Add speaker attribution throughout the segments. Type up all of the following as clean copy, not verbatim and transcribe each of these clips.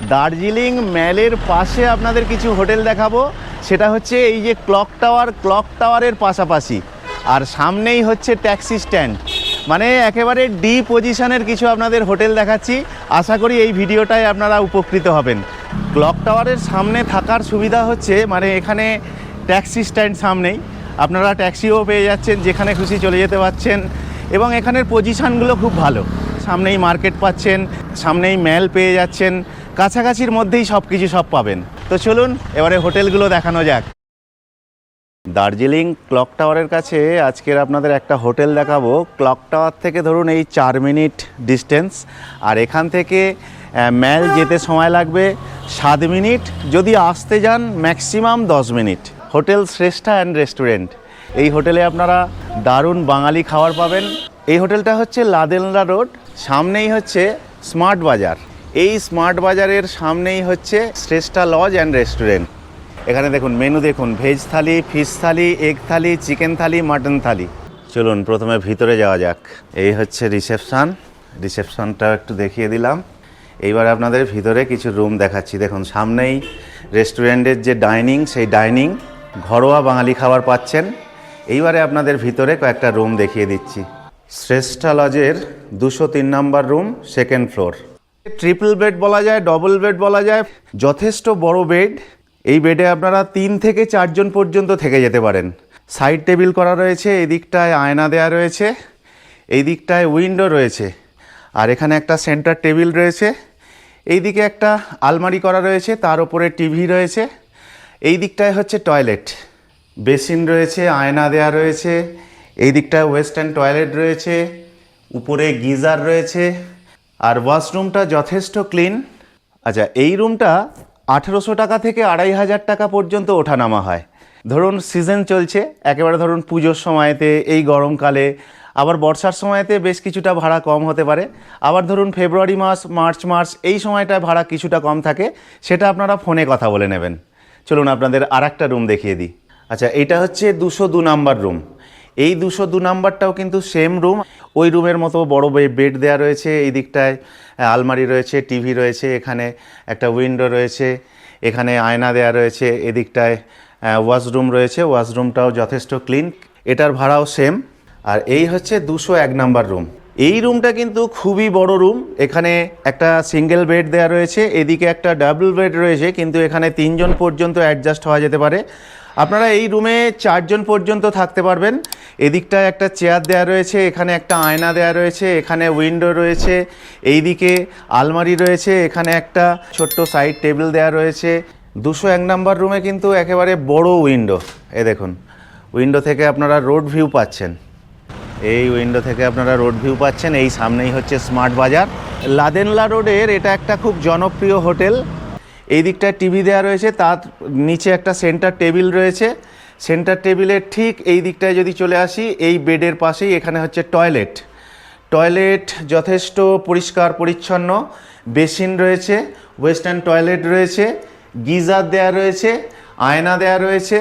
Speaker 1: দার্জিলিং ম্যালের পাশে আপনাদের কিছু হোটেল দেখাবো। সেটা হচ্ছে এই যে ক্লক টাওয়ারের পাশাপাশি, আর সামনেই হচ্ছে ট্যাক্সি স্ট্যান্ড, মানে একেবারে ডি পজিশনের কিছু আপনাদের হোটেল দেখাচ্ছি। আশা করি এই ভিডিওটায় আপনারা উপকৃত হবেন। ক্লক টাওয়ারের সামনে থাকার সুবিধা হচ্ছে মানে এখানে ট্যাক্সি স্ট্যান্ড সামনেই, আপনারা ট্যাক্সিও পেয়ে যাচ্ছেন, যেখানে খুশি চলে যেতে পারছেন, এবং এখানের পজিশানগুলো খুব ভালো। সামনেই মার্কেট পাচ্ছেন, সামনেই ম্যাল পেয়ে যাচ্ছেন, কাছাকাছির মধ্যেই সব পাবেন। তো চলুন এবারে হোটেলগুলো দেখানো যাক। দার্জিলিং ক্লক টাওয়ারের কাছে আজকের আপনাদের একটা হোটেল দেখাবো। ক্লক টাওয়ার থেকে ধরুন এই 4 মিনিট ডিস্টেন্স, আর এখান থেকে ম্যাল যেতে সময় লাগবে 7 মিনিট, যদি আসতে যান ম্যাক্সিমাম 10 মিনিট। হোটেল শ্রেষ্ঠা অ্যান্ড রেস্টুরেন্ট, এই হোটেলে আপনারা দারুণ বাঙালি খাবার পাবেন। এই হোটেলটা হচ্ছে লাদেনলা রোড, সামনেই হচ্ছে স্মার্ট বাজার। এই স্মার্ট বাজারের সামনেই হচ্ছে শ্রেষ্ঠা লজ অ্যান্ড রেস্টুরেন্ট। এখানে দেখুন মেনু, দেখুন ভেজ থালি, ফিশ থালি, এগ থালি, চিকেন থালি, মাটন থালি। চলুন প্রথমে ভিতরে যাওয়া যাক। এই হচ্ছে রিসেপশনটা একটু দেখিয়ে দিলাম। এইবার আপনাদের ভিতরে কিছু রুম দেখাচ্ছি। দেখুন সামনেই রেস্টুরেন্টের যে ডাইনিং, সেই ডাইনিং, ঘরোয়া বাঙালি খাবার পাচ্ছেন। এইবারে আপনাদের ভিতরে কয়েকটা রুম দেখিয়ে দিচ্ছি। শ্রেষ্ঠা লজের 203 নম্বর room, second floor. Triple bed বলা যায়, ডবল বেড বলা যায়, যথেষ্ট বড় বেড। এই বেডে আপনারা 3 থেকে 4 জন পর্যন্ত থেকে যেতে পারেন। সাইড টেবিল করা রয়েছে, এই দিকটায় আয়না দেওয়া রয়েছে, এই দিকটায় উইন্ডো রয়েছে, আর এখানে একটা সেন্টার টেবিল রয়েছে। এই দিকে একটা আলমারি করা রয়েছে, তার উপরে টিভি রয়েছে। এই দিকটায় হচ্ছে টয়লেট, বেসিন রয়েছে, আয়না দেওয়া রয়েছে। এই দিকটায় ওয়েস্টার্ন টয়লেট রয়েছে, উপরে গিজার রয়েছে, আর ওয়াশরুমটা যথেষ্ট ক্লিন। আচ্ছা, এই রুমটা 1800 টাকা থেকে 2500 টাকা পর্যন্ত ওঠানামা হয়। ধরুন সিজন চলছে, একেবারে ধরুন পুজোর সময়তে, এই গরমকালে, আবার বর্ষার সময়তে বেশ কিছুটা ভাড়া কম হতে পারে। আবার ধরুন ফেব্রুয়ারি মাস, মার্চ এই সময়টায় ভাড়া কিছুটা কম থাকে, সেটা আপনারা ফোনে কথা বলে নেবেন। চলুন আপনাদের আর একটা রুম দেখিয়ে দিই। আচ্ছা, এইটা হচ্ছে 202 নাম্বার রুম। এই 202 নাম্বারটাও কিন্তু সেম রুম, ওই রুমের মতো বড় বেড দেওয়া রয়েছে। এই দিকটায় আলমারি রয়েছে, টিভি রয়েছে, এখানে একটা উইন্ডো রয়েছে, এখানে আয়না দেওয়া রয়েছে, এদিকটায় ওয়াশরুম রয়েছে, ওয়াশরুমটাও যথেষ্ট ক্লিন। এটার ভাড়াও সেম। আর এই হচ্ছে 201 নাম্বার রুম। এই রুমটা কিন্তু খুবই বড় রুম। এখানে একটা সিঙ্গেল বেড দেওয়া রয়েছে, এদিকে একটা ডাবল বেড রয়েছে, কিন্তু এখানে 3 জন পর্যন্ত অ্যাডজাস্ট হওয়া যেতে পারে। আপনারা এই রুমে 4 জন পর্যন্ত থাকতে পারবেন। এদিকটায় একটা চেয়ার দেওয়া রয়েছে, এখানে একটা আয়না দেওয়া রয়েছে, এখানে উইন্ডো রয়েছে, এইদিকে আলমারি রয়েছে, এখানে একটা ছোট্ট সাইড টেবিল দেওয়া রয়েছে। 201 নাম্বার রুমে কিন্তু একেবারে বড় উইন্ডো। এ দেখুন, উইন্ডো থেকে আপনারা রোড ভিউ পাচ্ছেন। এই উইন্ডো থেকে আপনারা রোড ভিউ পাচ্ছেন। এই সামনেই হচ্ছে স্মার্ট বাজার। লাদেনলা রোডের এটা একটা খুব জনপ্রিয় হোটেল। এই দিকটায় টিভি দেওয়া রয়েছে, তার নিচে একটা সেন্টার টেবিল রয়েছে। সেন্টার টেবিলের ঠিক এই দিকটায় যদি চলে আসি, এই বেডের পাশেই এখানে হচ্ছে টয়লেট যথেষ্ট পরিষ্কার পরিচ্ছন্ন। বেসিন রয়েছে, ওয়েস্টার্ন টয়লেট রয়েছে, গিজার দেওয়া রয়েছে, আয়না দেওয়া রয়েছে।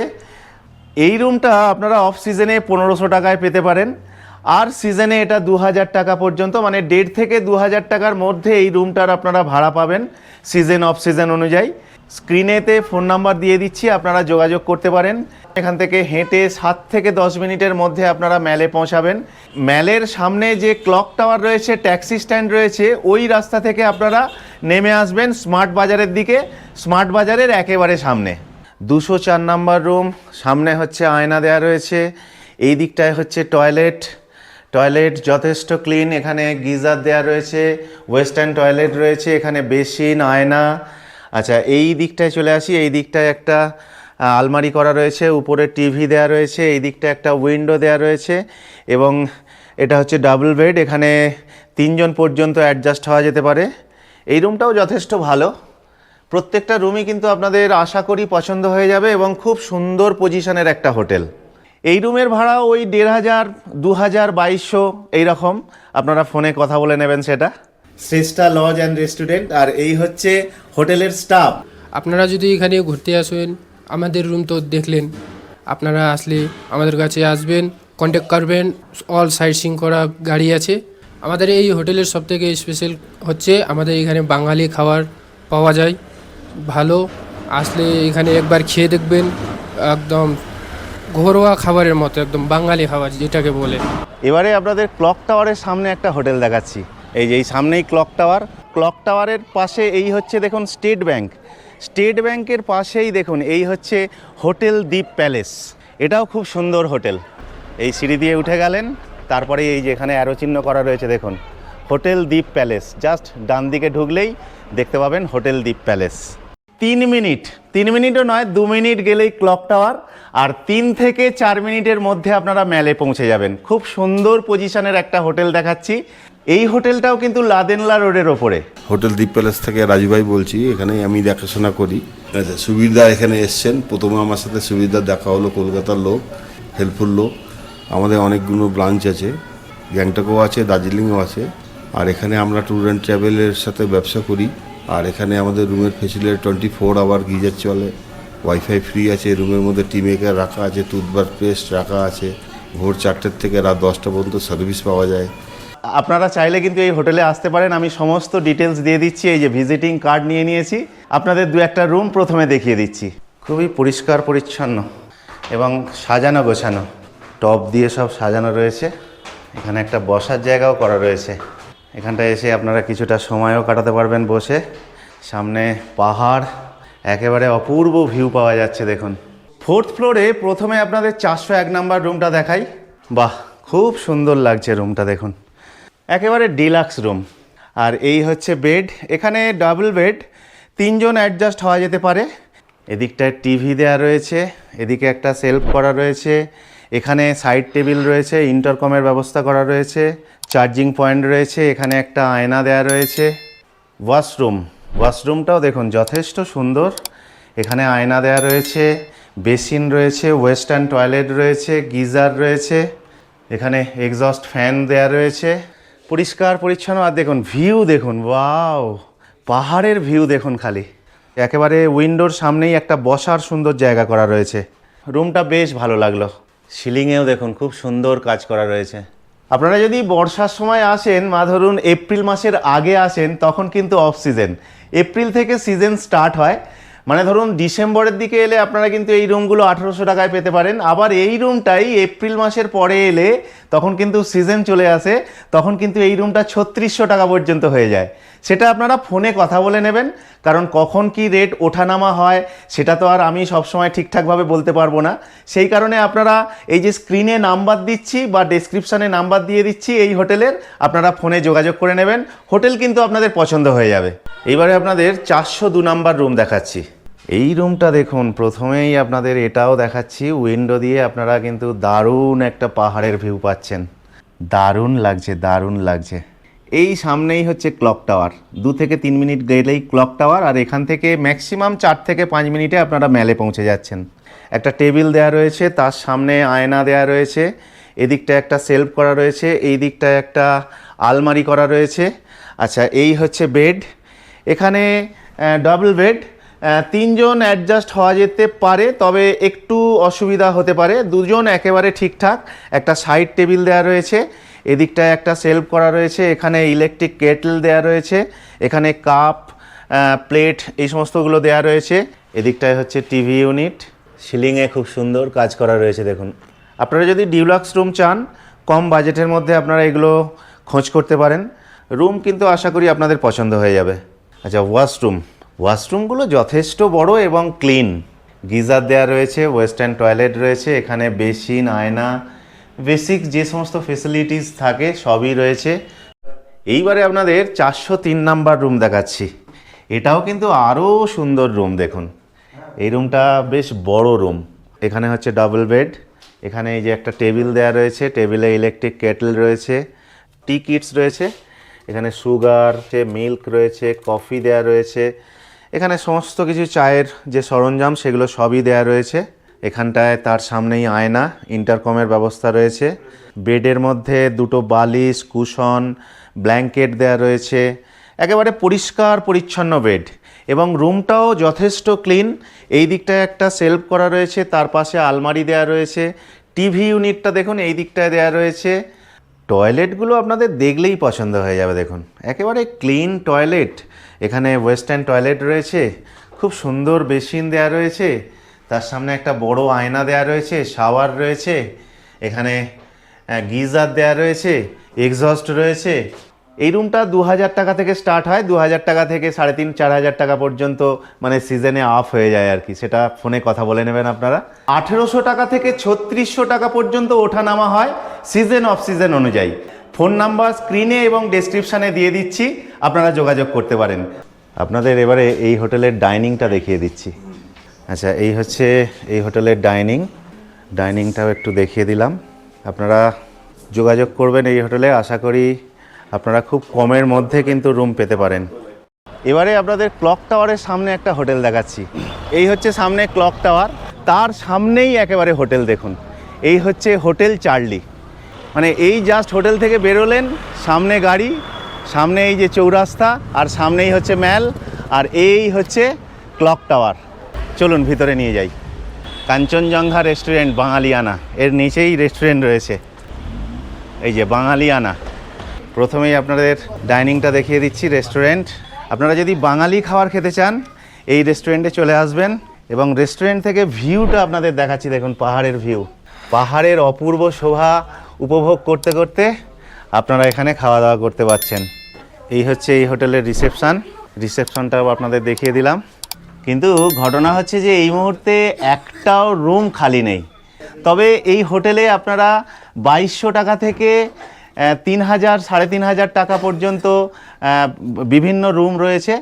Speaker 1: এই রুমটা আপনারা অফ সিজনে 1500 টাকায় পেতে পারেন, আর সিজনে এটা 2000 টাকা পর্যন্ত, মানে 1.5 থেকে 2000 টাকার মধ্যে এই রুমটার আপনারা ভাড়া পাবেন সিজন অফ সিজন অনুযায়ী। স্ক্রিনেতে ফোন নাম্বার দিয়ে দিচ্ছি, আপনারা যোগাযোগ করতে পারেন। এখান থেকে হেঁটে 7 থেকে 10 মিনিটের মধ্যে আপনারা ম্যালে পৌঁছাবেন। ম্যালের সামনে যে ক্লক টাওয়ার রয়েছে, ট্যাক্সি স্ট্যান্ড রয়েছে, ওই রাস্তা থেকে আপনারা নেমে আসবেন স্মার্ট বাজারের দিকে। স্মার্ট বাজারের একেবারে সামনে 204 নাম্বার রুম। সামনে হচ্ছে আয়না দেওয়া রয়েছে, এই দিকটায় হচ্ছে টয়লেট যথেষ্ট ক্লিন। এখানে গিজার দেওয়া রয়েছে, ওয়েস্টার্ন টয়লেট রয়েছে, এখানে বেসিন, আয়না। আচ্ছা, এই দিকটায় চলে আসি। এই দিকটায় একটা আলমারি করা রয়েছে, উপরে টিভি দেওয়া রয়েছে, এই দিকটা একটা উইন্ডো দেওয়া রয়েছে, এবং এটা হচ্ছে ডাবল বেড। এখানে 3 জন পর্যন্ত অ্যাডজাস্ট হওয়া যেতে পারে। এই রুমটাও যথেষ্ট ভালো। প্রত্যেকটা রুমই কিন্তু আপনাদের আশা করি পছন্দ হয়ে যাবে, এবং খুব সুন্দর পজিশনের একটা হোটেল। এই রুমের ভাড়া ওই 1500, 2000, 2200 এইরকম। আপনারা ফোনে কথা বলে নেবেন সেটা। শ্রেষ্ঠা লজ অ্যান্ড রেস্টুরেন্ট। আর এই হচ্ছে হোটেলের স্টাফ।
Speaker 2: আপনারা যদি এখানে ঘুরতে আসেন, আমাদের রুম তো দেখলেন, আপনারা আসলে আমাদের কাছে আসবেন, কন্ট্যাক্ট করবেন। অল সাইট সিইং করা গাড়ি আছে। আমাদের এই হোটেলের সবথেকে স্পেশাল হচ্ছে আমাদের এখানে বাঙালি খাবার পাওয়া যায় ভালো। আসলে এখানে একবার খেয়ে দেখবেন, একদম ঘরোয়া খাবারের মতো, একদম বাঙালি খাবার যেটাকে বলে।
Speaker 1: এবারে আপনাদের ক্লক টাওয়ারের সামনে একটা হোটেল দেখাচ্ছি। এই যে এই সামনেই ক্লক টাওয়ার, ক্লক টাওয়ারের পাশে এই হচ্ছে দেখুন স্টেট ব্যাংক, স্টেট ব্যাংকের পাশেই দেখুন এই হচ্ছে হোটেল দ্বীপ প্যালেস। এটাও খুব সুন্দর হোটেল। এই সিঁড়ি দিয়ে উঠে গেলেন, তারপরে এই যে এখানে অ্যারো চিহ্ন করা রয়েছে দেখুন হোটেল দ্বীপ প্যালেস, জাস্ট ডান দিকে ঢুকলেই দেখতে পাবেন হোটেল দ্বীপ প্যালেস। 3 মিনিটও নয়, 2 মিনিট গেলেই ক্লক টাওয়ার, আর 3 থেকে 4 মিনিটের মধ্যে আপনারা ম্যালে পৌঁছে যাবেন। খুব সুন্দর পজিশনের একটা হোটেল দেখাচ্ছি। এই হোটেলটাও কিন্তু লাদেনলা রোডের ওপরে।
Speaker 3: হোটেল দ্বীপ প্যালেস থেকে রাজু ভাই বলছি, এখানে আমি দেখাশোনা করি। আচ্ছা, সুবীরদা এখানে এসছেন, প্রথমে আমার সাথে সুবীরদার দেখা হলো, কলকাতার লোক, হেল্পফুল লোক। আমাদের অনেকগুলো ব্রাঞ্চ আছে, গ্যাংটকও আছে, দার্জিলিংও আছে। আর এখানে আমরা ট্যুর অ্যান্ড ট্রাভেলের সাথে ব্যবসা করি। আর এখানে আমাদের রুমের ফেসিলিটি 24 আওয়ার গিজার চলে, ওয়াইফাই ফ্রি আছে, রুমের মধ্যে টি মেকার রাখা আছে, টুথব্রাশ পেস্ট রাখা আছে। ভোর 4টের থেকে রাত 10টা পর্যন্ত সার্ভিস পাওয়া যায়।
Speaker 1: আপনারা চাইলে কিন্তু এই হোটেলে আসতে পারেন। আমি সমস্ত ডিটেলস দিয়ে দিচ্ছি। এই যে ভিজিটিং কার্ড নিয়ে নিয়েছি, আপনাদের 2-1টা রুম প্রথমে দেখিয়ে দিচ্ছি। খুবই পরিষ্কার পরিচ্ছন্ন এবং সাজানো গোছানো, টব দিয়ে সব সাজানো রয়েছে। এখানে একটা বসার জায়গাও করা রয়েছে, এখানটায় এসে আপনারা কিছুটা সময়ও কাটাতে পারবেন বসে। সামনে পাহাড়, একেবারে অপূর্ব ভিউ পাওয়া যাচ্ছে দেখুন। 4th ফ্লোরে প্রথমে আপনাদের 401 নাম্বার রুমটা দেখাই। বাহ, খুব সুন্দর লাগছে রুমটা দেখুন, একেবারে ডিলাক্স রুম। আর এই হচ্ছে বেড, এখানে ডাবল বেড, 3 জন অ্যাডজাস্ট হওয়া যেতে পারে। এদিকটায় টিভি দেওয়া রয়েছে, এদিকে একটা সেলফ করা রয়েছে, এখানে সাইড টেবিল রয়েছে, ইন্টারকমের ব্যবস্থা করা রয়েছে, চার্জিং পয়েন্ট রয়েছে, এখানে একটা আয়না দেওয়া রয়েছে। ওয়াশরুমটাও দেখুন যথেষ্ট সুন্দর, এখানে আয়না দেওয়া রয়েছে, বেসিন রয়েছে, ওয়েস্টার্ন টয়লেট রয়েছে, গিজার রয়েছে, এখানে এক্সস্ট ফ্যান দেওয়া রয়েছে, পরিষ্কার পরিচ্ছন্ন। আর দেখুন ভিউ দেখুন, ওয়াও, পাহাড়ের ভিউ দেখুন খালি। একেবারে উইন্ডোর সামনেই একটা বসার সুন্দর জায়গা করা রয়েছে। রুমটা বেশ ভালো লাগলো। সিলিংয়েও দেখুন খুব সুন্দর কাজ করা রয়েছে। আপনারা যদি বর্ষার সময় আসেন, ধরুন এপ্রিল মাসের আগে আসেন, তখন কিন্তু অফ সিজন। এপ্রিল থেকে সিজন স্টার্ট হয়, ধরুন ডিসেম্বরের দিকে এলে আপনারা কিন্তু এই রুমগুলো 1800 টাকায় পেতে পারেন। আবার এই রুমটাই এপ্রিল মাসের পরে এলে তখন কিন্তু সিজন চলে আসে, তখন কিন্তু এই রুমটা 3600 টাকা পর্যন্ত হয়ে যায়। সেটা আপনারা ফোনে কথা বলে নেবেন, কারণ কখন কি রেট ওঠানামা হয় সেটা তো আর আমি সবসময় ঠিকঠাকভাবে বলতে পারবো না। সেই কারণে আপনারা এই যে স্ক্রিনে নাম্বার দিচ্ছি বা ডেসক্রিপশানে নাম্বার দিয়ে দিচ্ছি এই হোটেলের, আপনারা ফোনে যোগাযোগ করে নেবেন। হোটেল কিন্তু আপনাদের পছন্দ হয়ে যাবে। এইবারে আপনাদের 402 নাম্বার রুম দেখাচ্ছি। এই রুমটা দেখুন, প্রথমেই আপনাদের এটাও দেখাচ্ছি, উইন্ডো দিয়ে আপনারা কিন্তু দারুণ একটা পাহাড়ের ভিউ পাচ্ছেন। দারুণ লাগছে, দারুণ লাগছে। এই সামনেই হচ্ছে ক্লক টাওয়ার, 2 থেকে 3 মিনিট গেলেই ক্লক টাওয়ার। আর এখান থেকে ম্যাক্সিমাম 4 থেকে 5 মিনিটে আপনারা ম্যালে পৌঁছে যাচ্ছেন। একটা টেবিল দেওয়া রয়েছে, তার সামনে আয়না দেওয়া রয়েছে, এদিকটা একটা সেলফ করা রয়েছে, এই দিকটায় একটা আলমারি করা রয়েছে। আচ্ছা, এই হচ্ছে বেড, এখানে ডাবল বেড, 3 জন অ্যাডজাস্ট হওয়া যেতে পারে, তবে একটু অসুবিধা হতে পারে। 2 জন একেবারে ঠিকঠাক। একটা সাইড টেবিল দেওয়া রয়েছে, এদিকটায় একটা সেলফ করা রয়েছে, এখানে ইলেকট্রিক কেটল দেওয়া রয়েছে, এখানে কাপ প্লেট এই সমস্তগুলো দেওয়া রয়েছে। এদিকটায় হচ্ছে টিভি ইউনিট, সিলিংয়ে খুব সুন্দর কাজ করা রয়েছে দেখুন। আপনারা যদি ডিলাক্স রুম চান, কম বাজেটের মধ্যে আপনারা এগুলো খোঁজ করতে পারেন। রুম কিন্তু আশা করি আপনাদের পছন্দ হয়ে যাবে। আচ্ছা, ওয়াশরুমগুলো যথেষ্ট বড় এবং ক্লিন, গিজার দেওয়া রয়েছে, ওয়েস্টার্ন টয়লেট রয়েছে, এখানে বেসিন, আয়না, বেসিক যে সমস্ত ফেসিলিটিস থাকে সবই রয়েছে। এইবারে আপনাদের 403 নাম্বার রুম দেখাচ্ছি। এটাও কিন্তু আরও সুন্দর রুম দেখুন। এই রুমটা বেশ বড় রুম, এখানে হচ্ছে ডাবল বেড, এখানে এই যে একটা টেবিল দেওয়া রয়েছে, টেবিলে ইলেকট্রিক কেটল রয়েছে, টি কিটস রয়েছে, এখানে সুগার, মিল্ক রয়েছে, কফি দেওয়া রয়েছে, এখানে সমস্ত কিছু চায়ের যে সরঞ্জাম সেগুলো সবই দেওয়া রয়েছে। এখানটায় তার সামনেই আয়না, ইন্টারকমের ব্যবস্থা রয়েছে। বেডের মধ্যে 2টো বালিশ, কুশন, ব্ল্যাঙ্কেট দেওয়া রয়েছে, একেবারে পরিষ্কার পরিচ্ছন্ন বেড, এবং রুমটাও যথেষ্ট ক্লিন। এই দিকটায় একটা সেলফ করা রয়েছে, তার পাশে আলমারি দেওয়া রয়েছে, টিভি ইউনিটটা দেখুন এই দিকটায় দেওয়া রয়েছে। টয়লেটগুলো আপনাদের দেখলেই পছন্দ হয়ে যাবে দেখুন, একেবারে ক্লিন টয়লেট এখানে ওয়েস্টার্ন টয়লেট রয়েছে, খুব সুন্দর বেসিন দেওয়া রয়েছে, তার সামনে একটা বড় আয়না দেওয়া রয়েছে, শাওয়ার রয়েছে, এখানে গিজার দেওয়া রয়েছে, এক্সস্ট রয়েছে। এই রুমটা 2000 টাকা থেকে স্টার্ট হয়, 2000 টাকা থেকে 3500-4000 টাকা পর্যন্ত মানে সিজনে অফ হয়ে যায় আর কি, সেটা ফোনে কথা বলে নেবেন আপনারা। 1800 টাকা থেকে 3600 টাকা পর্যন্ত ওঠা নামা হয় সিজন অফ সিজন অনুযায়ী। ফোন নাম্বার স্ক্রিনে এবং ডেসক্রিপশানে দিয়ে দিচ্ছি, আপনারা যোগাযোগ করতে পারেন। আপনাদের এবারে এই হোটেলের ডাইনিংটা দেখিয়ে দিচ্ছি। আচ্ছা, এই হচ্ছে এই হোটেলের ডাইনিংটাও একটু দেখিয়ে দিলাম। আপনারা যোগাযোগ করবেন এই হোটেলে, আশা করি আপনারা খুব কমের মধ্যে কিন্তু রুম পেতে পারেন। এবারে আপনাদের ক্লক টাওয়ারের সামনে একটা হোটেল দেখাচ্ছি। এই হচ্ছে সামনে ক্লক টাওয়ার, তার সামনেই একেবারে হোটেল দেখুন, এই হচ্ছে হোটেল চার্লি। মানে এই জাস্ট হোটেল থেকে বেরোলেন, সামনে গাড়ি, সামনে এই যে চৌরাস্তা, আর সামনেই হচ্ছে ম্যাল, আর এই হচ্ছে ক্লক টাওয়ার। চলুন ভিতরে নিয়ে যাই। কাঞ্চনজঙ্ঘা রেস্টুরেন্ট বাঙালিয়ানা, এর নিচেই রেস্টুরেন্ট রয়েছে, এই যে বাঙালিয়ানা। প্রথমেই আপনাদের ডাইনিংটা দেখিয়ে দিচ্ছি। রেস্টুরেন্ট, আপনারা যদি বাঙালি খাবার খেতে চান এই রেস্টুরেন্টে চলে আসবেন, এবং রেস্টুরেন্ট থেকে ভিউটা আপনাদের দেখাচ্ছি। দেখুন পাহাড়ের ভিউ, পাহাড়ের অপূর্ব শোভা উপভোগ করতে করতে আপনারা এখানে খাওয়া দাওয়া করতে পারছেন। এই হচ্ছে এই হোটেলের রিসেপশনটাও আপনাদের দেখিয়ে দিলাম। কিন্তু ঘটনা হচ্ছে যে এই মুহূর্তে একটাও রুম খালি নেই। তবে এই হোটেলে আপনারা 2200 টাকা থেকে 3000, 3500 টাকা পর্যন্ত বিভিন্ন রুম রয়েছে।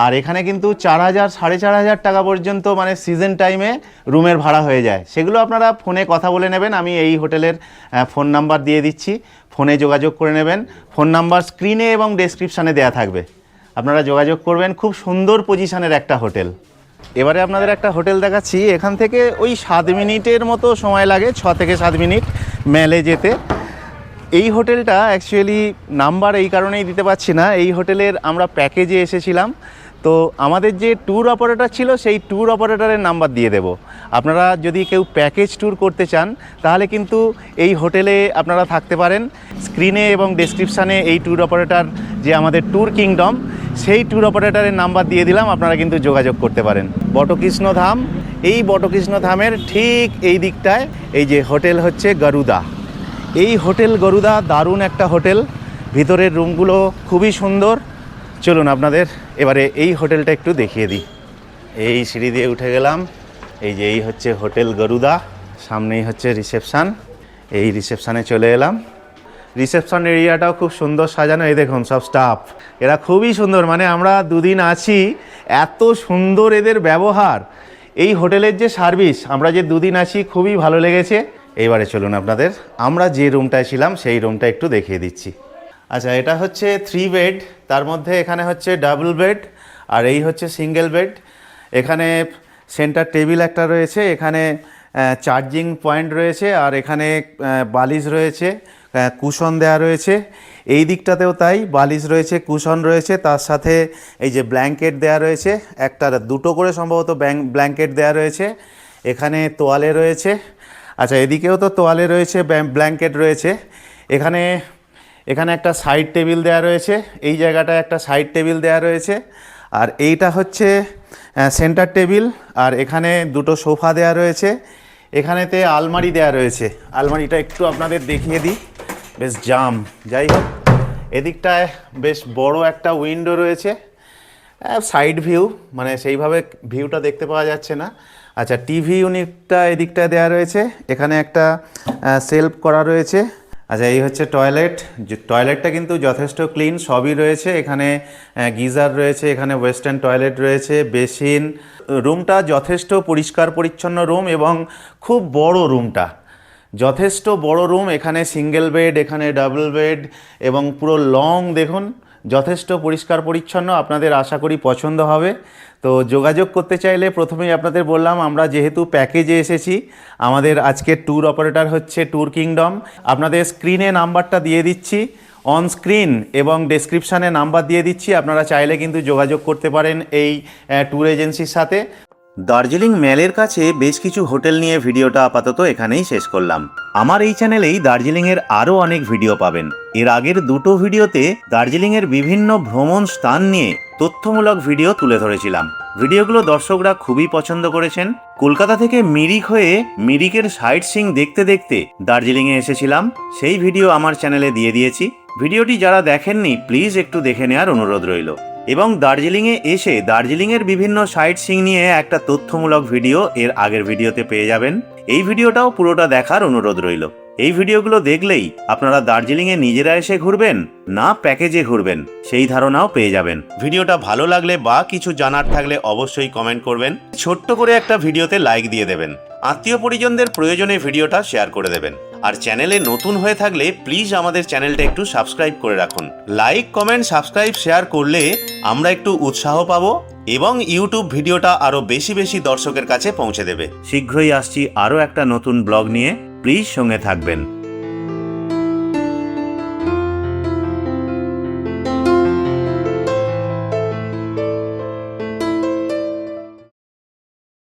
Speaker 1: আর এখানে কিন্তু 4000, 4500 টাকা পর্যন্ত মানে সিজন টাইমে রুমের ভাড়া হয়ে যায়। সেগুলো আপনারা ফোনে কথা বলে নেবেন, আমি এই হোটেলের ফোন নাম্বার দিয়ে দিচ্ছি, ফোনে যোগাযোগ করে নেবেন। ফোন নাম্বার স্ক্রিনে এবং ডেসক্রিপশানে দেওয়া থাকবে, আপনারা যোগাযোগ করবেন। খুব সুন্দর পজিশনের একটা হোটেল। এবারে আপনাদের একটা হোটেল দেখাচ্ছি, এখান থেকে ওই 7 মিনিটের মতো সময় লাগে, 6 থেকে 7 মিনিট ম্যালে যেতে। এই হোটেলটা অ্যাকচুয়ালি নাম্বার এই কারণেই দিতে পারছি না, এই হোটেলের আমরা প্যাকেজে এসেছিলাম, তো আমাদের যে ট্যুর অপারেটর ছিল সেই ট্যুর অপারেটরের নাম্বার দিয়ে দেব। আপনারা যদি কেউ প্যাকেজ ট্যুর করতে চান তাহলে কিন্তু এই হোটেলে আপনারা থাকতে পারেন। স্ক্রিনে এবং ডেসক্রিপশানে এই ট্যুর অপারেটর যে আমাদের ট্যুর কিংডম, সেই ট্যুর অপারেটরের নাম্বার দিয়ে দিলাম, আপনারা কিন্তু যোগাযোগ করতে পারেন। বটকৃষ্ণ ধাম, এই বটকৃষ্ণ ধামের ঠিক এই দিকটায় এই যে হোটেল হচ্ছে গরুদা। এই হোটেল গরুদা দারুণ একটা হোটেল, ভিতরের রুমগুলো খুবই সুন্দর। চলুন আপনাদের এবারে এই হোটেলটা একটু দেখিয়ে দিই। এই সিঁড়ি দিয়ে উঠে গেলাম, এই যে এই হচ্ছে হোটেল গরুদা, সামনেই হচ্ছে রিসেপশান। এই রিসেপশানে চলে এলাম। রিসেপশন এরিয়াটাও খুব সুন্দর সাজানো, এই দেখুন সব স্টাফ, এরা খুবই সুন্দর। মানে আমরা 2 দিন আছি, এত সুন্দর এদের ব্যবহার, এই হোটেলের যে সার্ভিস, আমরা যে 2 দিন আছি খুবই ভালো লেগেছে। এইবারে চলুন আপনাদের আমরা যে রুমটায় ছিলাম সেই রুমটা একটু দেখিয়ে দিচ্ছি। আচ্ছা, এটা হচ্ছে 3 বেড, তার মধ্যে এখানে হচ্ছে ডাবল বেড, আর এই হচ্ছে সিঙ্গেল বেড। এখানে সেন্টার টেবিল একটা রয়েছে, এখানে চার্জিং পয়েন্ট রয়েছে, আর এখানে বালিশ রয়েছে, কুশন দেওয়া রয়েছে। এই দিকটাতেও তাই, বালিশ রয়েছে, কুশন রয়েছে, তার সাথে এই যে ব্ল্যাঙ্কেট দেওয়া রয়েছে, একটা 2টো করে সম্ভবত ব্ল্যাঙ্কেট দেওয়া রয়েছে। এখানে তোয়ালে রয়েছে। আচ্ছা, এদিকেও তো তোয়ালে রয়েছে, ব্ল্যাঙ্কেট রয়েছে। এখানে একটা সাইড টেবিল দেওয়া রয়েছে, এই জায়গাটায় একটা সাইড টেবিল দেওয়া রয়েছে, আর এইটা হচ্ছে সেন্টার টেবিল, আর এখানে 2টো সোফা দেওয়া রয়েছে। এখানেতে আলমারি দেওয়া রয়েছে, আলমারিটা একটু আপনাদের দেখিয়ে দিই, বেশ জাম। যাই হোক, এদিকটায় বেশ বড় একটা উইন্ডো রয়েছে, সাইড ভিউ, মানে সেইভাবে ভিউটা দেখতে পাওয়া যাচ্ছে না। আচ্ছা, টিভি ইউনিটটা এদিকটায় দেওয়া রয়েছে, এখানে একটা সেলফ করা রয়েছে। আচ্ছা, এই হচ্ছে টয়লেট, টয়লেটটা কিন্তু যথেষ্ট ক্লিন, সবই রয়েছে। এখানে গিজার রয়েছে, এখানে ওয়েস্টার্ন টয়লেট রয়েছে, বেসিন। রুমটা যথেষ্ট পরিষ্কার পরিচ্ছন্ন রুম, এবং খুব বড় রুমটা, যথেষ্ট বড় রুম। এখানে সিঙ্গেল বেড, এখানে ডাবল বেড, এবং পুরো লং দেখুন, যথেষ্ট পরিষ্কার পরিচ্ছন্ন। আপনাদের আশা করি পছন্দ হবে। তো যোগাযোগ করতে চাইলে প্রথমেই আপনাদের বললাম, আমরা যেহেতু প্যাকেজে এসেছি, আমাদের আজকের ট্যুর অপারেটর হচ্ছে ট্যুর কিংডম। আপনাদের স্ক্রিনে নাম্বারটা দিয়ে দিচ্ছি, অন স্ক্রিন, এবং ডেসক্রিপশানে নাম্বার দিয়ে দিচ্ছি, আপনারা চাইলে কিন্তু যোগাযোগ করতে পারেন এই ট্যুর এজেন্সির সাথে। দার্জিলিং ম্যালের কাছে বেশ কিছু হোটেল নিয়ে ভিডিওটা আপাতত এখানেই শেষ করলাম। আমার এই চ্যানেলেই দার্জিলিংয়ের আরও অনেক ভিডিও পাবেন। এর আগের দুটো ভিডিওতে দার্জিলিংয়ের বিভিন্ন ভ্রমণ স্থান নিয়ে তথ্যমূলক ভিডিও তুলে ধরেছিলাম। ভিডিওগুলো দর্শকরা খুবই পছন্দ করেছেন। কলকাতা থেকে মিরিক হয়ে মিরিকের সাইট সিইং দেখতে দেখতে দার্জিলিংয়ে এসেছিলাম, সেই ভিডিও আমার চ্যানেলে দিয়ে দিয়েছি। ভিডিওটি যারা দেখেননি প্লিজ একটু দেখে নেওয়ার অনুরোধ রইল। এবং দার্জিলিংয়ে এসে দার্জিলিংয়ের বিভিন্ন সাইট সিইং নিয়ে একটা তথ্যমূলক ভিডিও এর আগের ভিডিওতে পেয়ে যাবেন। এই ভিডিওটাও পুরোটা দেখার অনুরোধ রইল। এই ভিডিওগুলো দেখলেই আপনারা দার্জিলিংয়ে নিজেরা এসে ঘুরবেন না প্যাকেজে ঘুরবেন সেই ধারণাও পেয়ে যাবেন। ভিডিওটা ভালো লাগলে বা কিছু জানার থাকলে অবশ্যই কমেন্ট করবেন। ছোট্ট করে একটা ভিডিওতে লাইক দিয়ে দেবেন। আত্মীয় পরিজনদের প্রয়োজনে ভিডিওটা শেয়ার করে দেবেন। আর চ্যানেলে নতুন হয়ে থাকলে প্লিজ আমাদের চ্যানেলটা একটু সাবস্ক্রাইব করে রাখুন। লাইক, কমেন্ট, সাবস্ক্রাইব, শেয়ার করলে আমরা একটু উৎসাহ পাবো এবং ইউটিউব ভিডিওটা আরো বেশি বেশি দর্শকের কাছে পৌঁছে দেবে। শীঘ্রই আসছি আরও একটা নতুন ব্লগ নিয়ে, প্লিজ সঙ্গে থাকবেন।